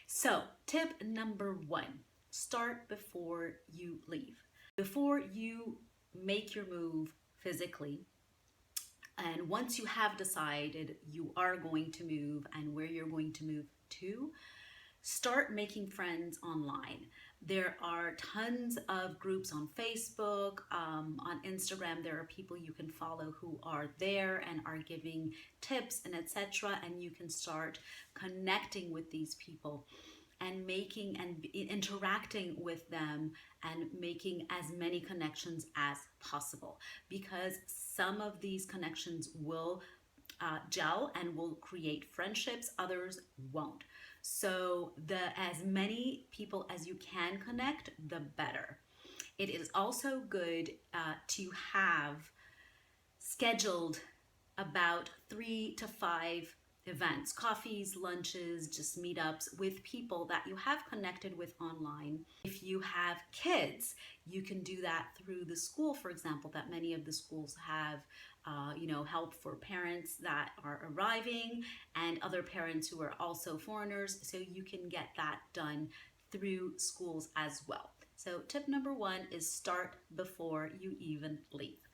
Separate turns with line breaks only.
So, tip number one, start before you leave. Before you make your move physically, and once you have decided you are going to move and where you're going to move to, start making friends online. There are tons of groups on Facebook, on Instagram. There are people you can follow who are there and are giving tips and etc. And you can start connecting with these people and making and interacting with them and making as many connections as possible, because some of these connections will gel and will create friendships, others won't. So as many people as you can connect, the better. It is also good to have scheduled about 3 to 5 events, coffees, lunches, just meetups with people that you have connected with online. If you have kids, you can do that through the school, for example, that many of the schools have help for parents that are arriving and other parents who are also foreigners. So you can get that done through schools as well. So tip number one is start before you even leave.